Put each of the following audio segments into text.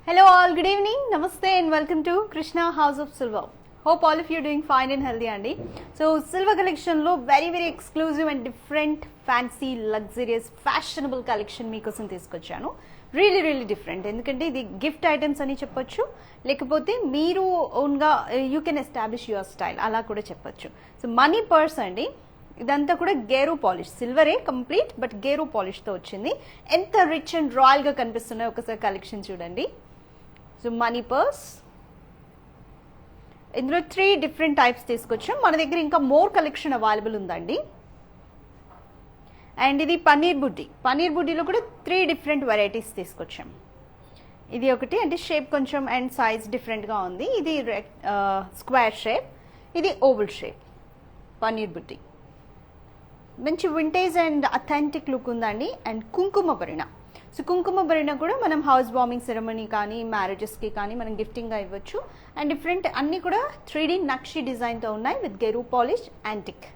Hello all, good evening, namaste and welcome to Krishna House of Silver. Hope all of you doing fine and healthy andi. So silver collection lo very exclusive and different fancy luxurious fashionable collection meekosam teesukochanu. Really different endukante idi gift items ani cheppochu lekapothe meeru own ga you can establish your style ala kuda cheppochu. So money purse andi, ఇదంతా కూడా గేరు polish, సిల్వరే complete but గేరు పాలిష్తో వచ్చింది. ఎంత rich and రాయల్గా కనిపిస్తున్నాయి ఒకసారి కలెక్షన్ చూడండి. సో మనీ పర్స్, ఇందులో 3 డిఫరెంట్ టైప్స్ తీసుకొచ్చాం. మన దగ్గర ఇంకా మోర్ కలెక్షన్ అవైలబుల్ ఉందండి. అండ్ ఇది పన్నీర్ బుడ్డీలో కూడా 3 డిఫరెంట్ వెరైటీస్ తీసుకొచ్చాం. ఇది ఒకటి అంటే షేప్ కొంచెం అండ్ సైజ్ డిఫరెంట్గా ఉంది. ఇది స్క్వేర్ షేప్, ఇది ఓవల్ షేప్ పన్నీర్ బుడ్డీ. మంచి వింటేజ్ అండ్ అథెంటిక్ లుక్ ఉందండి. అండ్ కుంకుమ భరిణ, సో కుంకుమ భరిణ కూడా మనం హౌస్ వార్మింగ్ సెరమనీ కానీ మ్యారేజెస్కి కానీ మనం గిఫ్టింగ్గా ఇవ్వచ్చు. అండ్ డిఫరెంట్ అన్నీ కూడా 3D నక్షి డిజైన్తో ఉన్నాయి విత్ గెరు పాలిష్ యాంటిక్.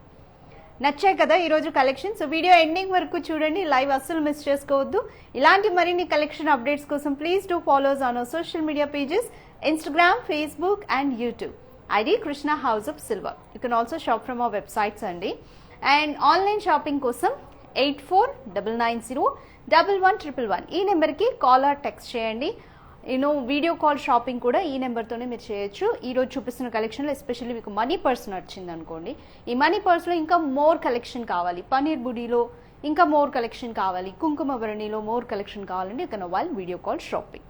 నచ్చాయి కదా ఈరోజు కలెక్షన్. సో వీడియో ఎండింగ్ వరకు చూడండి, లైవ్ అస్సలు మిస్ చేసుకోవద్దు. ఇలాంటి మరిన్ని కలెక్షన్ అప్డేట్స్ కోసం please do follows on hour social media pages Instagram, Facebook and YouTube. ID Krishna house of silver. You can also shop from our websites అండి. And online shopping కోసం 8499011111 ఈ నెంబర్కి కాల్ ఆర్ టెక్స్ట్ చేయండి. Video call shopping కూడా ఈ నెంబర్తోనే మీరు చేయొచ్చు. ఈరోజు చూపిస్తున్న కలెక్షన్లో ఎస్పెషల్లీ మీకు మనీ పర్స్ నచ్చింది అనుకోండి, ఈ మనీ పర్స్లో ఇంకా మోర్ కలెక్షన్ కావాలి, పన్నీర్ బుడీలో ఇంకా మోర్ కలెక్షన్ కావాలి, కుంకుమ భరణిలో మోర్ కలెక్షన్ కావాలంటే you can avail video call shopping.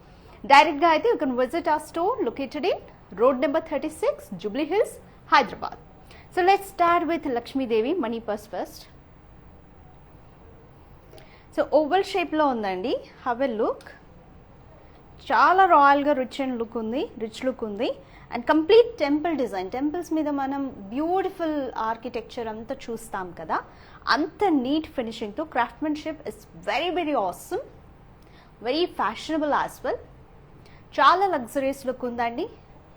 డైరెక్ట్గా అయితే you can visit our store located in road number 36, Jubilee hills, Hyderabad. So let's start with Lakshmi Devi money purse first. So oval shape లో ఉందండి. Have a look. చాలా royal గా rich look ఉంది. And complete temple design, temples మీద మనం beautiful architecture అంతా చూస్తాం కదా, అంత నీట్ ఫినిషింగ్తో craftsmanship is very awesome, very fashionable as well. చాలా లగ్జరీస్ లుక్ ఉందండి.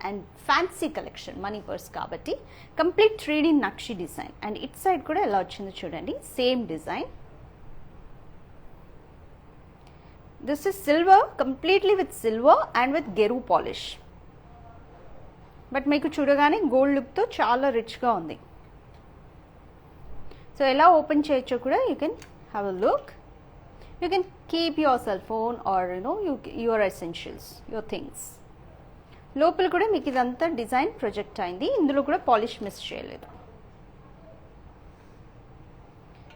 And fancy collection money purse కాబట్టి కంప్లీట్ 3D నక్షి డిజైన్. అండ్ ఇట్ సైడ్ కూడా ఎలా వచ్చిందో చూడండి, same design. This is silver, completely with silver and with గెరు polish. But మీకు చూడగానే గోల్డ్ లుక్తో చాలా రిచ్గా ఉంది. సో ఎలా ఓపెన్ చేయొచ్చో కూడా you can have a look. You can keep your cell phone are your essentials, your things. లోపల కూడా మీకు ఇదంతా డిజైన్ ప్రొజెక్ట్ అయింది, ఇందులో కూడా పాలిష్ మిస్ చేయలేదు.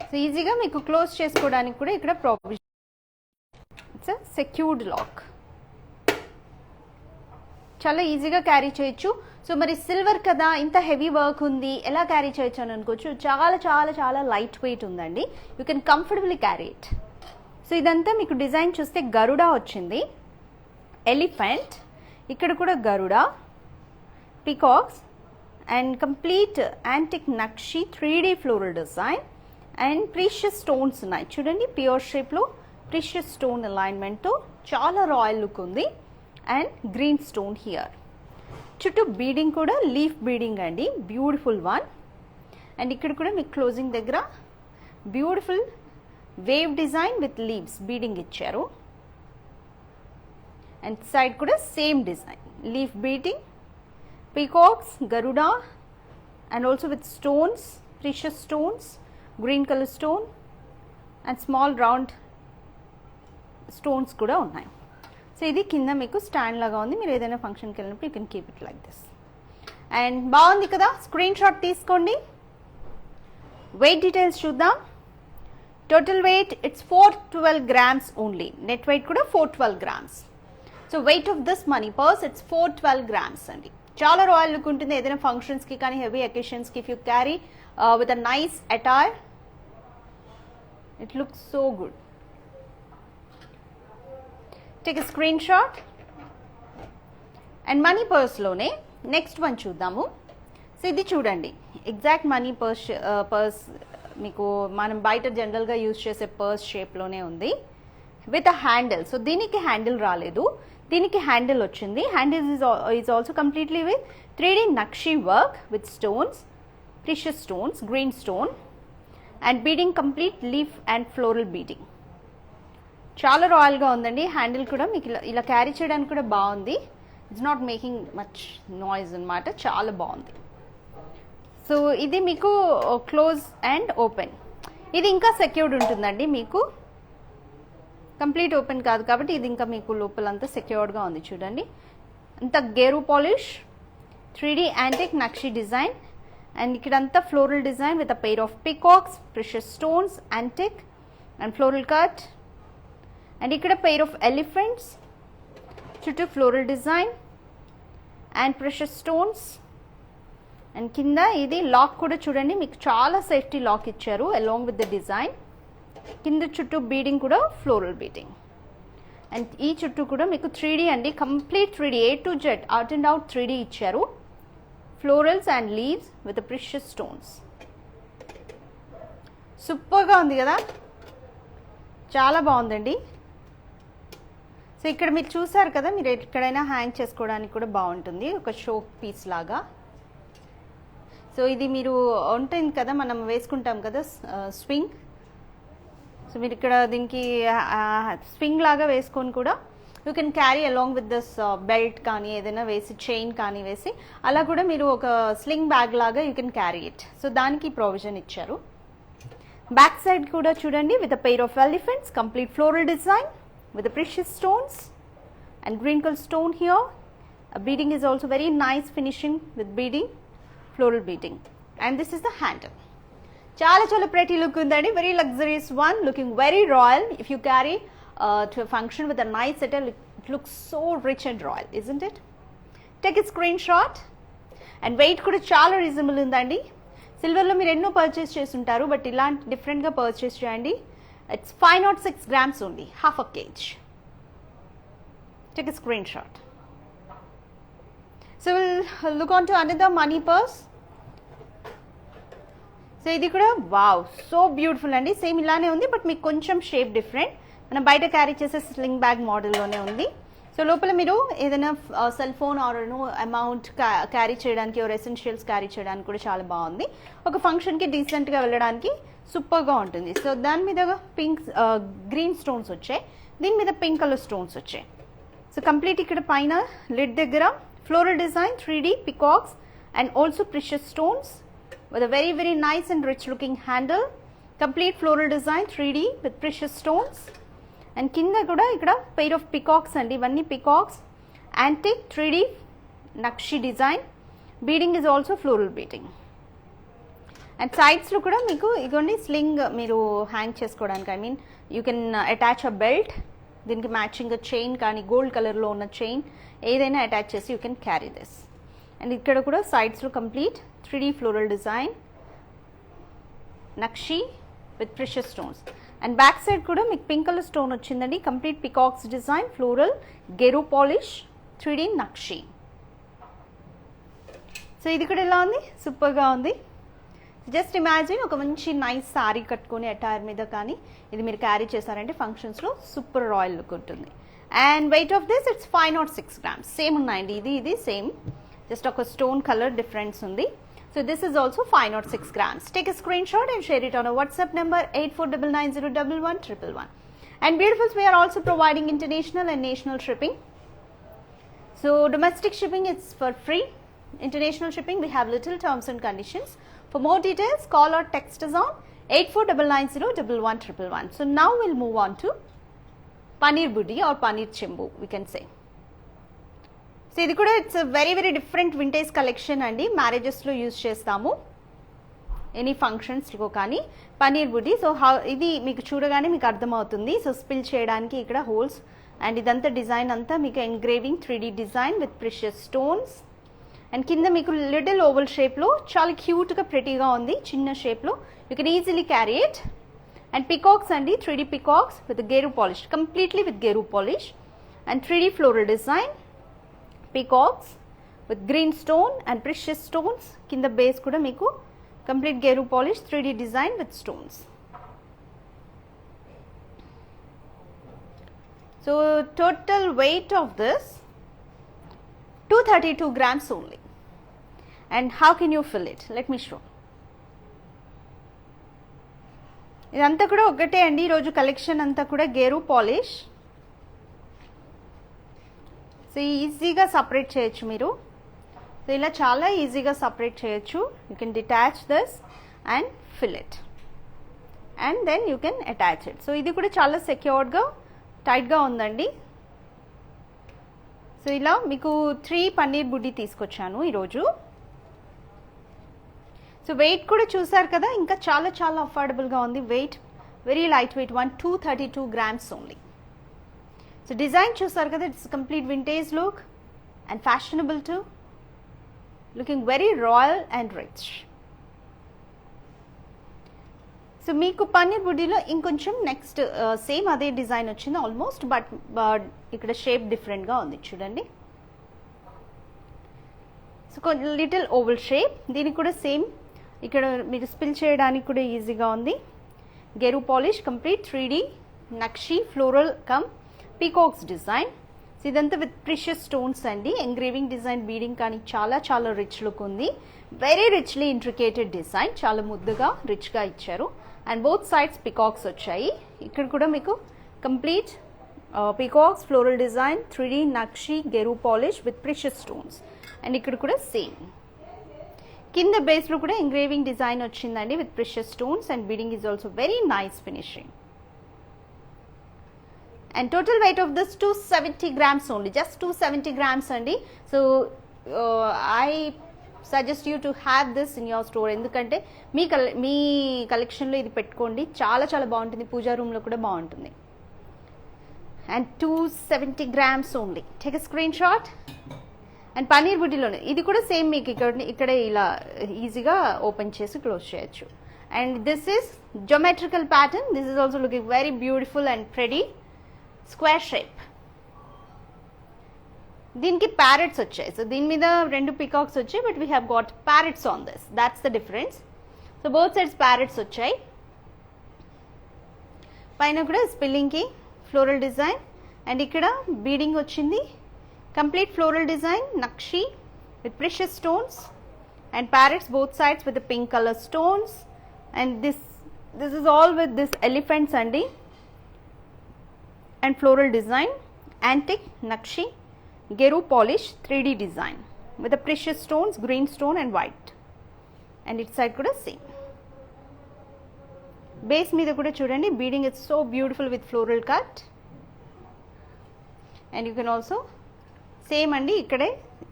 సో ఈజీగా మీకు క్లోజ్ చేసుకోవడానికి కూడా ఇక్కడ provision, it's a secured lock. చాలా ఈజీగా క్యారీ చేయొచ్చు. సో మరి సిల్వర్ కదా, ఇంత హెవీ వర్క్ ఉంది, ఎలా క్యారీ చేయొచ్చు అని అనుకోవచ్చు. చాలా లైట్ వెయిట్ ఉందండి. You can comfortably carry it. So ఇదంతా మీకు డిజైన్ చూస్తే గరుడా వచ్చింది, ఎలిఫెంట్, ఇక్కడ కూడా Garuda, peacocks and complete antique nakshi 3D floral design. And precious stones ఉన్నాయి చూడండి, ప్యూర్ షేప్లో ప్రీషియస్ స్టోన్ అలైన్మెంట్తో చాలా రాయల్ లుక్ ఉంది. And green stone here. చుట్టూ బీడింగ్ కూడా లీఫ్ బీడింగ్ అండి, బ్యూటిఫుల్ వన్. అండ్ ఇక్కడ కూడా మీకు క్లోజింగ్ దగ్గర beautiful wave design with leaves beading ఇచ్చారు. అండ్ సైడ్ కూడా same design, leaf beading, peacocks, Garuda and also with stones, precious stones, green colour stone and small round stones కూడా ఉన్నాయి. So ఇది కింద మీకు స్టాండ్ లాగా ఉంది, మీరు ఏదైనా ఫంక్షన్కి వెళ్ళినప్పుడు you can keep it like this. And బాగుంది కదా, స్క్రీన్ షాట్ తీసుకోండి. వెయిట్ డీటెయిల్స్ చూద్దాం. Total weight it's 412 grams only. Net weight కూడా 412 grams. So wait of this money purse it's 412 grams అండి. చాలా రాయల్ లుక్ ఉంటుంది ఏదైనా ఫంక్షన్స్కి కానీ హెవీ అకేషన్స్కి. If you carry with a nice attire it looks so good. Take a screen shot. And money పర్స్లోనే next one చూద్దాము. So ఇది చూడండి, ఎగ్జాక్ట్ మనీ పర్స్ మీకు మనం బయట జనరల్గా యూజ్ చేసే పర్స్ షేప్లోనే ఉంది విత్ అ హ్యాండిల్. సో దీనికి హ్యాండిల్ రాలేదు, దీనికి హ్యాండిల్ వచ్చింది. Handle is also completely with 3D nakshi work with stones, precious stones, green stone and beading, complete leaf and floral beading. చాలా రాయల్గా ఉందండి. హ్యాండిల్ కూడా మీకు ఇలా క్యారీ చేయడానికి కూడా బాగుంది. It's not making much noise అనమాట, చాలా బాగుంది. సో ఇది మీకు క్లోజ్ అండ్ ఓపెన్. ఇది ఇంకా సెక్యూర్డ్ ఉంటుందండి, మీకు కంప్లీట్ ఓపెన్ కాదు కాబట్టి ఇది ఇంకా మీకు లోపలంతా సెక్యూర్డ్గా ఉంది. చూడండి అంత గేరు పాలిష్, 3D యాంటిక్ నక్షి డిజైన్, అండ్ ఇక్కడంతా floral design with a pair of peacocks, precious stones, antique and floral cut. And ఇక్కడ పెయిర్ ఆఫ్ ఎలిఫెంట్స్, చుట్టూ floral design and precious stones. And కింద ఇది లాక్ కూడా చూడండి, మీకు చాలా సేఫ్టీ లాక్ ఇచ్చారు అలాంగ్ విత్ ద డిజైన్. కింద చుట్టూ బీడింగ్ కూడా ఫ్లోరల్ బీడింగ్. అండ్ ఈ చుట్టూ కూడా మీకు 3D అండి, complete 3D, A to Z out and out 3D ఇచ్చారు. Florals and leaves with precious stones. సూపర్గా ఉంది కదా, చాలా బాగుందండి. సో ఇక్కడ మీరు చూసారు కదా, మీరు ఎక్కడైనా హ్యాంగ్ చేసుకోవడానికి కూడా బాగుంటుంది, ఒక షో పీస్ లాగా. సో ఇది మీరు ఉంటుంది కదా, మనం వేసుకుంటాం కదా స్వింగ్. సో మీరు ఇక్కడ దీనికి స్వింగ్ లాగా వేసుకొని కూడా you can carry along with this belt కానీ ఏదైనా వేసి, చైన్ కానీ వేసి, అలా కూడా మీరు ఒక స్లింగ్ బ్యాగ్ లాగా you can carry it. So దానికి ప్రొవిజన్ ఇచ్చారు. బ్యాక్ సైడ్ కూడా చూడండి with a pair of elephants, complete floral design with the precious stones and wrinkle stone here. A beading is also very nice finishing with beading, floral beading. And this is the handle. Chala pretty look undandi, very luxurious one, looking very royal. If you carry to a function with a nice setup, it looks so rich and royal, isn't it? Take a screenshot. And weight kuda chala reasonable undandi. Silver lo meer enno purchase chesuntaru, but ilanti different ga purchase cheyandi. It's 506 grams only, half a kg. Take a screenshot. So we'll look on to another money purse. So ఇది కూడా wow, so beautiful అండి. Same ఇలానే ఉంది, but మీకు కొంచెం shape different. మనం బయట carry చేసే స్లింగ్ బ్యాగ్ మోడల్లోనే ఉంది. సో లోపల మీరు ఏదైనా cell phone are amount carry చేయడానికి, ఆర్ ఎసెన్షియల్స్ క్యారీ చేయడానికి కూడా చాలా బాగుంది. ఒక ఫంక్షన్కి డీసెంట్గా వెళ్ళడానికి సూపర్గా ఉంటుంది. సో దాని మీద పింక్ గ్రీన్ స్టోన్స్ వచ్చాయి, దీని మీద పింక్ కలర్ స్టోన్స్ వచ్చాయి. సో కంప్లీట్ ఇక్కడ పైన లిడ్ దగ్గర floral design, 3D peacocks and also precious stones with a very very nice and rich looking handle. Complete floral design 3D with precious stones. And కింద కూడా ఇక్కడ pair of peacocks అండి, ఇవన్నీ peacocks, antique 3D నక్షి design. Beading is also floral beading. And సైడ్స్లో కూడా మీకు ఇగోండి స్లింగ్ మీరు హ్యాంగ్ చేసుకోవడానికి, I mean you can attach a belt, దీనికి మ్యాచింగ్ చైన్ కానీ గోల్డ్ కలర్లో ఉన్న చైన్ ఏదైనా అటాచ్ చేసి you can carry this. And ఇక్కడ కూడా సైడ్స్లో కంప్లీట్ 3D ఫ్లోరల్ డిజైన్, నక్షి with precious stones. And back side కూడా మీకు పింక్ కలర్ స్టోన్ వచ్చిందండి, కంప్లీట్ పికాక్స్ డిజైన్, ఫ్లోరల్, గెరో పాలిష్, 3D నక్షి. సో ఇది కూడా ఎలా ఉంది, సూపర్గా ఉంది. జస్ట్ ఇమాజిన్ ఒక మంచి నైస్ సారీ కట్టుకొని అటైర్ మీద కానీ ఇది మీరు క్యారీ చేశారంటే ఫంక్షన్స్లో సూపర్ రాయల్ లుక్ ఉంటుంది. And weight of this it's 506 grams. Same ఉన్నాయండి, ఇది సేమ్, జస్ట్ ఒక స్టోన్ కలర్ డిఫరెన్స్ ఉంది. So this is also 506 grams. Take a screenshot and share it on our WhatsApp number 8499011111. And beautifuls, we are also providing international and national shipping. So domestic shipping is for free. International shipping we have little terms and conditions. For more details, call or text us on 8499011111. So now we'll move on to paneer budi or paneer chimbu, we can say. So ఇది కూడా it's very very different vintage collection అండి, మ్యారేజెస్లో use చేస్తాము any ఫంక్షన్స్లో కానీ పనీర్ బుడ్డి. So ఇది మీకు చూడగానే మీకు అర్థమవుతుంది. సో స్పిల్ చేయడానికి ఇక్కడ హోల్స్, అండ్ ఇదంతా డిజైన్ అంతా మీకు engraving 3D design with precious stones. And కింద మీకు లిటిల్ ఓవల్ షేప్లో చాలా క్యూట్గా ప్రెటీగా ఉంది, చిన్న షేప్లో you can easily carry it. And peacocks అండి, 3D peacocks with gear polish, completely with gear polish. And 3D floral design, peacocks with green stone and precious stones. కింద బేస్ కూడా మీకు complete gear polish, 3D design with stones. So total weight of this 232 grams only. And how can you fill it? Let me show. ఇదంతా కూడా ఒకటే అండి. ఈరోజు collection అంతా కూడా గేరు పాలిష్. సో ఈజీగా సపరేట్ చేయొచ్చు మీరు. సో ఇలా చాలా ఈజీగా సపరేట్ చేయొచ్చు. You can detach this and fill it and then you can attach it. So ఇది కూడా చాలా సెక్యూర్డ్గా టైట్గా ఉందండి. సో ఇలా మీకు 3 పన్నీర్ బుడ్డి తీసుకొచ్చాను ఈరోజు. సో వెయిట్ కూడా చూసారు కదా, ఇంకా చాలా చాలా అఫోర్డబుల్గా ఉంది. Weight very light weight 232 grams only. So design చూసారు కదా, it's complete vintage look and fashionable to, looking very royal and rich. So మీకు పన్నీర్ బుడ్డీలో ఇంకొంచెం నెక్స్ట్ సేమ్ అదే డిజైన్ వచ్చింది ఆల్మోస్ట్, బట్ ఇక్కడ షేప్ డిఫరెంట్గా ఉంది చూడండి. సో కొంచెం లిటిల్ ఓవల్ షేప్. దీనికి కూడా సేమ్, ఇక్కడ మీరు స్పిల్ చేయడానికి కూడా ఈజీగా ఉంది. గెరు పాలిష్ కంప్లీట్ 3D నక్షి floral cum peacocks design. So ఇదంతా విత్ ప్రిషియస్ స్టోన్స్ అండి. ఎంగ్రేవింగ్ డిజైన్, బీడింగ్ కానీ చాలా చాలా రిచ్ లుక్ ఉంది. వెరీ రిచ్లీ ఇంట్రికేటెడ్ డిజైన్, చాలా ముద్దుగా రిచ్గా ఇచ్చారు. అండ్ బోత్ సైడ్స్ పికాక్స్ వచ్చాయి. ఇక్కడ కూడా మీకు complete peacocks floral design 3D నక్షి గెరు polish with precious stones. And ఇక్కడ కూడా సేమ్ కింద బేస్లో కూడా ఎంగ్రేవింగ్ డిజైన్ వచ్చిందండి with precious stones and beading is also very nice finishing. And total weight of this 270 grams only, just 270 grams అండి. So I suggest you to have this in your store. ఎందుకంటే మీ కలెక్షన్లో ఇది పెట్టుకోండి, చాలా చాలా బాగుంటుంది. పూజా రూమ్లో కూడా బాగుంటుంది. And 270 grams only. Take a screen shot. And పన్నీర్ బుడ్డీలోనే ఇది కూడా సేమ్, మీకు ఇక్కడే ఇలా ఈజీగా ఓపెన్ చేసి క్లోజ్ చేయొచ్చు. And this is geometrical pattern. This is also looking very beautiful and pretty square shape. దీనికి ప్యారెట్స్ వచ్చాయి. సో దీని మీద 2 పికాక్స్ వచ్చాయి, but we have got parrots on this. That's the difference. So both sides parrots వచ్చాయి. పైన కూడా స్పిల్లింగ్కి floral design and ఇక్కడ beading వచ్చింది. Complete floral design, Nakshi with precious stones and parrots both sides with the pink color stones. And this is all with this elephants and floral design, antique Nakshi Geru polish 3D design with the precious stones, green stone and white. And its side kuda same. Base meeda kuda chudandi, beading is so beautiful with floral cut. And you can also same అండి,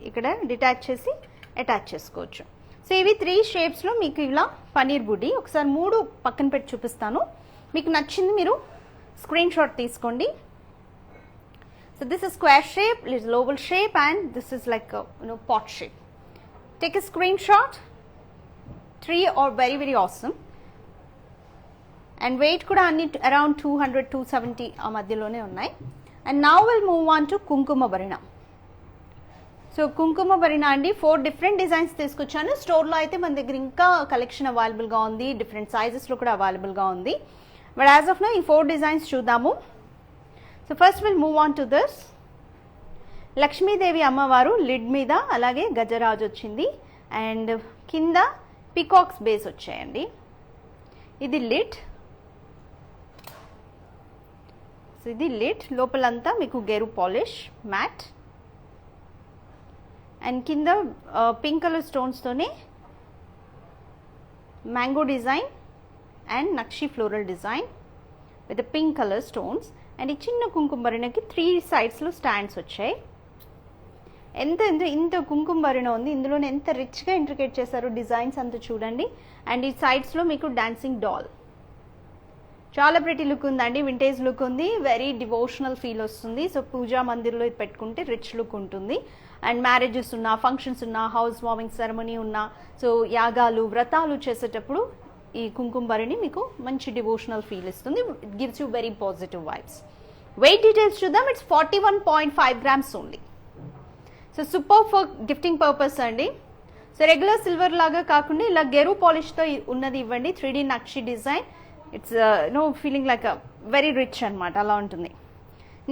ఇక్కడ detach చేసి attach చేసుకోవచ్చు. So ఇవి 3 షేప్స్లో మీకు ఇలా పన్నీర్ బుడ్డి. ఒకసారి 3 పక్కన పెట్టి చూపిస్తాను. మీకు నచ్చింది మీరు స్క్రీన్ షాట్ తీసుకోండి. So this is square shape, little oval shape and this is like pot shape. Take a screen shot. 3 are very very awesome. And weight కూడా అన్ని అరౌండ్ 200-270 ఆ మధ్యలోనే ఉన్నాయి. And now will move on to కుంకుమ భరిణ. So కుంకుమ భరిణ అండి 4 different designs తీసుకొచ్చాను. స్టోర్లో అయితే మన దగ్గర ఇంకా కలెక్షన్ అవైలబుల్గా ఉంది, డిఫరెంట్ సైజెస్లో కూడా అవైలబుల్గా ఉంది. బట్ యాజ్ ఆఫ్ నో ఈ 4 డిజైన్స్ చూద్దాము. So first will move on to this. Lakshmidevi అమ్మవారు లిడ్ మీద, అలాగే గజరాజు వచ్చింది అండ్ కింద పికాక్స్ బేస్ వచ్చాయండి. ఇది లిడ్. సో ఇది లిడ్, లోపలంతా మీకు గెరు పాలిష్ మ్యాట్ అండ్ కింద పింక్ కలర్ స్టోన్స్తోనే మ్యాంగో డిజైన్ అండ్ నక్షి floral design with pink colour stones. And ఈ చిన్న కుంకుమ భరిణకి 3 సైడ్స్లో స్టాండ్స్ వచ్చాయి. ఇంత కుంకుమ భరిణ ఉంది, ఇందులోనే ఎంత రిచ్గా ఇంట్రికేట్ చేశారో డిజైన్స్ అంతా చూడండి. అండ్ ఈ సైడ్స్లో మీకు డాన్సింగ్ డాల్, చాలా ప్రెటీ లుక్ ఉందండి, వింటేజ్ లుక్ ఉంది, వెరీ డివోషనల్ ఫీల్ వస్తుంది. సో పూజా మందిర్లో ఇది పెట్టుకుంటే రిచ్ లుక్ ఉంటుంది. అండ్ మ్యారేజెస్ ఉన్నా, ఫంక్షన్స్ ఉన్నా, హౌస్ వార్మింగ్ సెరమనీ ఉన్నా, సో యాగాలు వ్రతాలు చేసేటప్పుడు ఈ కుంకుమ భరిణి మీకు మంచి డివోషనల్ ఫీల్ ఇస్తుంది. It gives you very positive vibes. Weight details చూద్దాం. It's 41.5 grams only. So super for gifting purpose అండి. సో రెగ్యులర్ సిల్వర్ లాగా కాకుండా ఇలా గెరు పాలిష్తో ఉన్నది ఇవ్వండి. 3D నక్షి design. It's feeling like very rich అనమాట, అలా ఉంటుంది.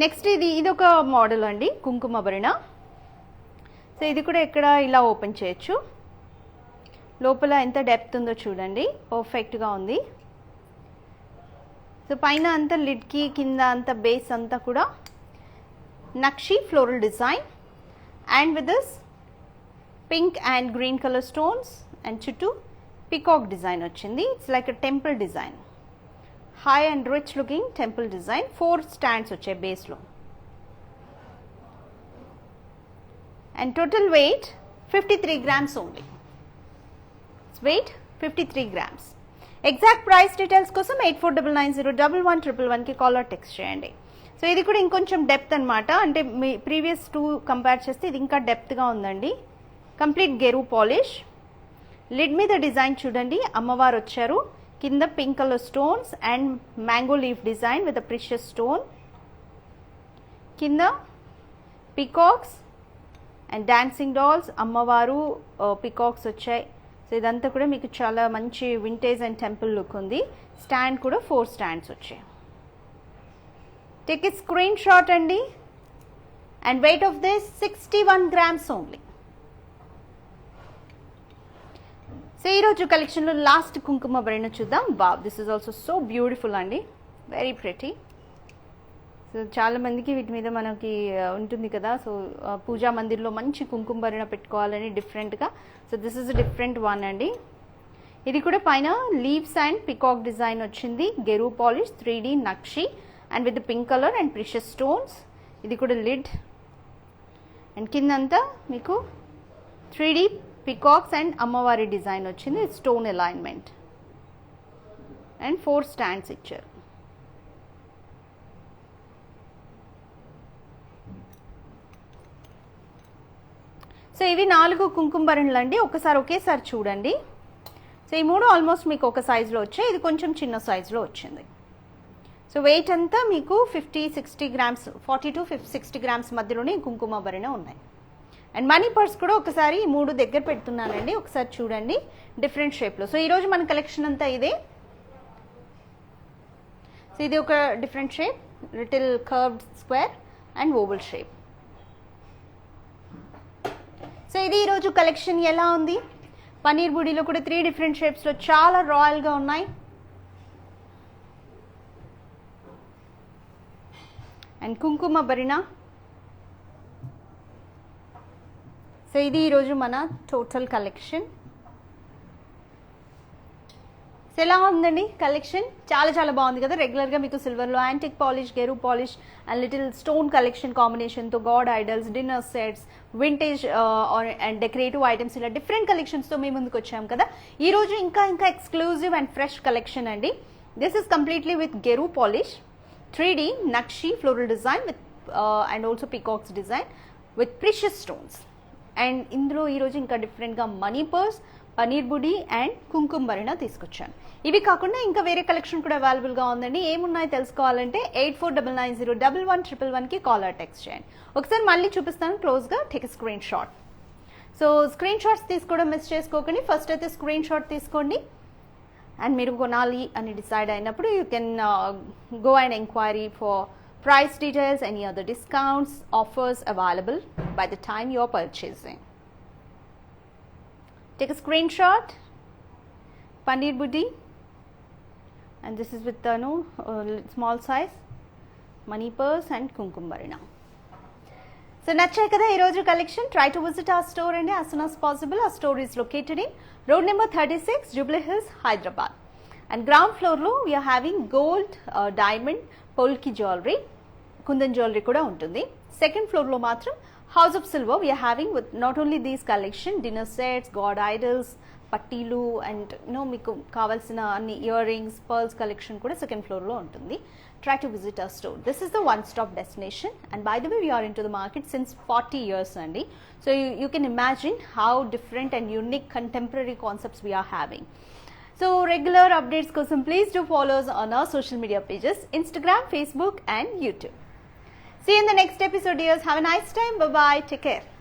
నెక్స్ట్ ఇదొక మోడల్ అండి కుంకుమ భరిణ. సో ఇది కూడా ఇక్కడ ఇలా ఓపెన్ చేయొచ్చు. లోపల ఎంత డెప్త్ ఉందో చూడండి, పర్ఫెక్ట్గా ఉంది. సో పైన అంతా లిడ్కి కింద అంతా బేస్ అంతా కూడా నక్షి floral design and with this pink and green colour stones and చుట్టూ పికాక్ డిజైన్ వచ్చింది. It's like a temple design, high and rich looking temple design. 4 stands వచ్చాయి బేస్లో. And total weight 53 grams only. Weight 53 grams. Exact price details కోసం 8499011111కి call or text చేయండి. So ఇది కూడా ఇంకొంచెం డెప్త్ అనమాట, అంటే మీ ప్రీవియస్ 2 కంపేర్ చేస్తే ఇది ఇంకా డెప్త్గా ఉందండి. కంప్లీట్ గెరు పాలిష్. లిడ్ మీద డిజైన్ చూడండి, అమ్మవారు వచ్చారు, కింద pink colour stones and mango leaf design with precious stone, కింద పికాక్స్ అండ్ డాన్సింగ్ డాల్స్, అమ్మవారు పికాక్స్ వచ్చాయి. సో ఇదంతా కూడా మీకు చాలా మంచి వింటేజ్ అండ్ టెంపుల్ లుక్ ఉంది. స్టాండ్ కూడా 4 స్టాండ్స్ వచ్చాయి. టేక్ ఎ స్క్రీన్ షాట్ అండి. And weight of this 61 grams only. So ఈరోజు కలెక్షన్లో లాస్ట్ కుంకుమ భరణ చూద్దాం. Wow, this is also so beautiful అండి, వెరీ ప్రెటీ. సో చాలా మందికి వీటి మీద మనకి ఉంటుంది కదా, సో పూజా మందిర్లో మంచి కుంకుమ భరణ పెట్టుకోవాలని డిఫరెంట్గా. So this is different one అండి. ఇది కూడా పైన లీవ్స్ అండ్ పికాక్ డిజైన్ వచ్చింది, గెరు పాలిష్ 3D నక్షి and with pink colour and precious stones. ఇది కూడా లిడ్ అండ్ కిందంతా మీకు 3D పికాక్స్ అండ్ అమ్మవారి డిజైన్ వచ్చింది, స్టోన్ అలైన్మెంట్ అండ్ 4 స్టాండ్స్ ఇచ్చారు. సో ఇవి 4 కుంకుమ భరణులు అండి, ఒకేసారి చూడండి. సో ఈ 3 ఆల్మోస్ట్ మీకు ఒక సైజులో వచ్చాయి, ఇది కొంచెం చిన్న సైజులో వచ్చింది. సో వెయిట్ అంతా మీకు 50-60 grams, 40 to 60 grams మధ్యలోనే కుంకుమ భరణ ఉన్నాయి. అండ్ మనీ పర్స్ కూడా ఒకసారి 3 దగ్గర పెడుతున్నానండి, ఒకసారి చూడండి డిఫరెంట్ షేప్లో. సో ఈరోజు మన కలెక్షన్ అంతా ఇదే. సో ఇది ఒక different shape, little curved square and oval shape. So ఇది ఈరోజు కలెక్షన్ ఎలా ఉంది. పనీర్ బూడీలో కూడా 3 డిఫరెంట్ షేప్స్లో చాలా రాయల్గా ఉన్నాయి. అండ్ కుంకుమ భరిణ. సో ఇది ఈరోజు మన టోటల్ కలెక్షన్. సో ఎలా ఉందండి కలెక్షన్? చాలా బాగుంది కదా. రెగ్యులర్గా మీకు సిల్వర్లో యాంటిక్ పాలిష్, గెరు polish and little stone collection కాంబినేషన్తో god idols, dinner sets, vintage and decorative items, ఇలా డిఫరెంట్ కలెక్షన్స్తో మేము ముందుకు వచ్చాం కదా. ఈరోజు ఇంకా ఎక్స్క్లూజివ్ అండ్ ఫ్రెష్ కలెక్షన్ అండి. దిస్ ఇస్ కంప్లీట్లీ విత్ గెరు పాలిష్, 3D నక్షి floral design with and also peacocks design with precious stones. And ఇందులో ఈరోజు ఇంకా డిఫరెంట్గా మనీ పర్స్, పనీర్ బుడి అండ్ కుంకుమ భరణ తీసుకొచ్చాను. ఇవి కాకుండా ఇంకా వేరే కలెక్షన్ కూడా అవైలబుల్గా ఉందండి. ఏమున్నాయో తెలుసుకోవాలంటే 8499011111కి కాలర్ టెక్స్ట్ చేయండి. ఒకసారి మళ్ళీ చూపిస్తాను క్లోజ్గా, take screen shot. So screen shots తీసుకోవడం మిస్ చేసుకోకండి. ఫస్ట్ అయితే స్క్రీన్ షాట్ తీసుకోండి అండ్ మీరు కొనాలి అని డిసైడ్ అయినప్పుడు you can go and enquiry for price details, any other discounts, offers available by the time you are purchasing. Take a screenshot. Paneer budi, and this is with small size money purse and కుంకుమ భరణ. So నచ్చాయి కదా ఈరోజు collection. Try to visit our store and as soon as possible. Our store is located in road number 36, Jubilee Hills, Hyderabad. And ground floor lo we are having gold, diamond, polki jewelry, kundan jewellery కూడా ఉంటుంది. Second ఫ్లోర్లో మాత్రం house of silver we're having with not only these collection, dinner sets, god idols, పట్టీలు and మీకు కావాల్సిన అన్ని ear rings, pearls collection కూడా second ఫ్లోర్లో ఉంటుంది. Try to visit our store. This is the one-stop destination, and by the way we are into the market since 40 years andi. So you can imagine how different and unique contemporary concepts we are having. So regular updates kosam please do follow us on our social media pages, Instagram, Facebook and YouTube. See you in the next episode, dears. Have a nice time. Bye bye. Take care.